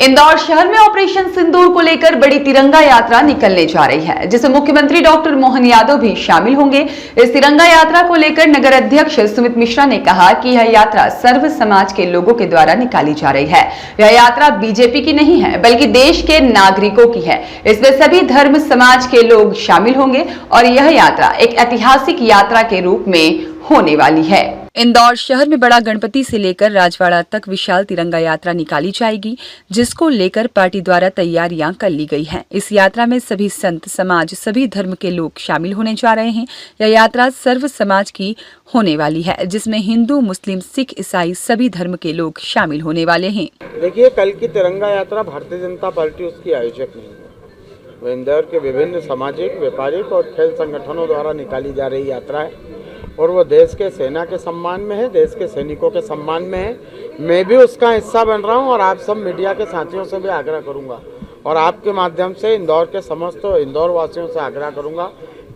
इंदौर शहर में ऑपरेशन सिंदूर को लेकर बड़ी तिरंगा यात्रा निकलने जा रही है, जिसमें मुख्यमंत्री डॉक्टर मोहन यादव भी शामिल होंगे। इस तिरंगा यात्रा को लेकर नगर अध्यक्ष सुमित मिश्रा ने कहा कि यह यात्रा सर्व समाज के लोगों के द्वारा निकाली जा रही है। यह यात्रा बीजेपी की नहीं है, बल्कि देश के नागरिकों की है। इसमें सभी धर्म समाज के लोग शामिल होंगे और यह यात्रा एक ऐतिहासिक यात्रा के रूप में होने वाली है। इंदौर शहर में बड़ा गणपति से लेकर राजवाड़ा तक विशाल तिरंगा यात्रा निकाली जाएगी, जिसको लेकर पार्टी द्वारा तैयारियां कर ली गई हैं। इस यात्रा में सभी संत समाज, सभी धर्म के लोग शामिल होने जा रहे हैं। यह यात्रा सर्व समाज की होने वाली है, जिसमें हिंदू, मुस्लिम, सिख, ईसाई सभी धर्म के लोग शामिल होने वाले हैं। देखिए, कल की तिरंगा यात्रा भारतीय जनता पार्टी उसकी आयोजक नहीं है। वो इंदौर के विभिन्न सामाजिक, व्यापारिक और खेल संगठनों द्वारा निकाली जा रही यात्रा है और वो देश के सेना के सम्मान में है, देश के सैनिकों के सम्मान में है। मैं भी उसका हिस्सा बन रहा हूं और आप सब मीडिया के साथियों से भी आग्रह करूंगा और आपके माध्यम से इंदौर के समस्त इंदौर वासियों से आग्रह करूंगा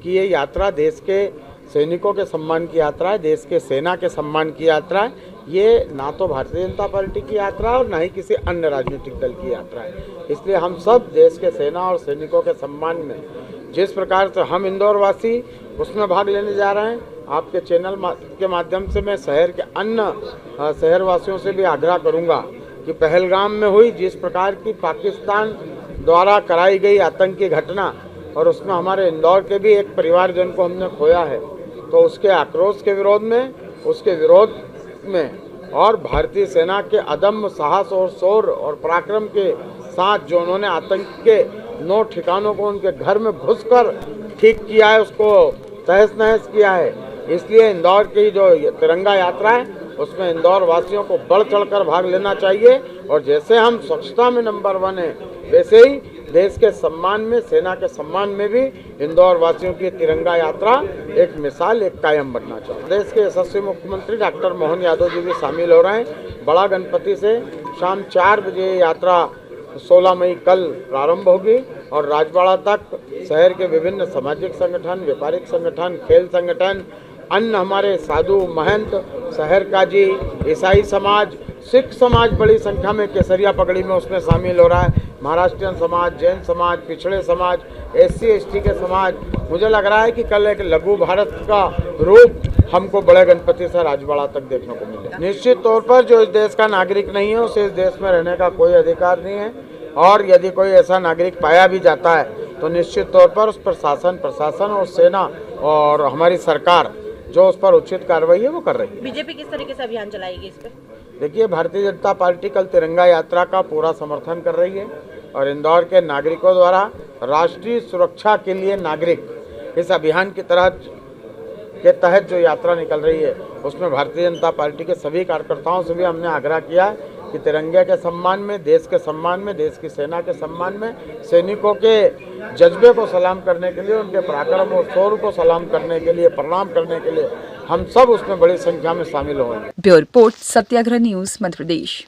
कि ये यात्रा देश के सैनिकों के सम्मान की यात्रा है, देश के सेना के सम्मान की यात्रा है। ये ना तो भारतीय जनता पार्टी की यात्रा है और ना ही किसी अन्य राजनीतिक दल की यात्रा है। इसलिए हम सब देश के सेना और सैनिकों के सम्मान में जिस प्रकार से हम इंदौर वासी उसमें भाग लेने जा रहे हैं, आपके चैनल के माध्यम से मैं शहर के अन्य शहरवासियों से भी आग्रह करूंगा कि पहलगाम में हुई जिस प्रकार की पाकिस्तान द्वारा कराई गई आतंकी घटना और उसमें हमारे इंदौर के भी एक परिवारजन को हमने खोया है, तो उसके आक्रोश के विरोध में, उसके विरोध में और भारतीय सेना के अदम्य साहस और शौर्य और पराक्रम के साथ जो उन्होंने आतंक के 9 ठिकानों को उनके घर में घुसकर ठीक किया है, उसको तहस नहस किया है। इसलिए इंदौर की जो तिरंगा यात्रा है उसमें इंदौर वासियों को बढ़ चढ़कर भाग लेना चाहिए और जैसे हम स्वच्छता में नंबर 1 है, वैसे ही देश के सम्मान में, सेना के सम्मान में भी इंदौर वासियों की तिरंगा यात्रा एक मिसाल, एक कायम बनना चाहिए। देश के यशस्वी मुख्यमंत्री डॉक्टर मोहन यादव जी भी शामिल हो रहे हैं। बड़ा गणपति से शाम 4 बजे यात्रा 16 मई कल प्रारंभ होगी और राजवाड़ा तक शहर के विभिन्न सामाजिक संगठन, व्यापारिक संगठन, खेल संगठन, अन्य हमारे साधु महंत, शहर का जी, ईसाई समाज, सिख समाज बड़ी संख्या में केसरिया पगड़ी में उसमें शामिल हो रहा है। महाराष्ट्रियन समाज, जैन समाज, पिछड़े समाज, SC ST के समाज। मुझे लग रहा है कि कल एक लघु भारत का रूप हमको बड़े गणपति से राजवाड़ा तक देखने को मिले। निश्चित तौर पर जो इस देश का नागरिक नहीं है उसे इस देश में रहने का कोई अधिकार नहीं है और यदि कोई ऐसा नागरिक पाया भी जाता है तो निश्चित तौर पर उस पर शासन, प्रशासन और सेना और हमारी सरकार जो उस पर उचित कार्रवाई है वो कर रही है। बीजेपी किस तरीके से अभियान चलाएगी इस पर? देखिए, भारतीय जनता पार्टी कल तिरंगा यात्रा का पूरा समर्थन कर रही है और इंदौर के नागरिकों द्वारा राष्ट्रीय सुरक्षा के लिए नागरिक इस अभियान के तहत जो यात्रा निकल रही है उसमें भारतीय जनता पार्टी के सभी कार्यकर्ताओं से भी हमने आग्रह किया है कि तिरंगे के सम्मान में, देश के सम्मान में, देश की सेना के सम्मान में, सैनिकों के जज्बे को सलाम करने के लिए, उनके पराक्रम और शौर्य को सलाम करने के लिए, प्रणाम करने के लिए हम सब उसमें बड़ी संख्या में शामिल होंगे। ब्यूरो रिपोर्ट, सत्याग्रह न्यूज, मध्य प्रदेश।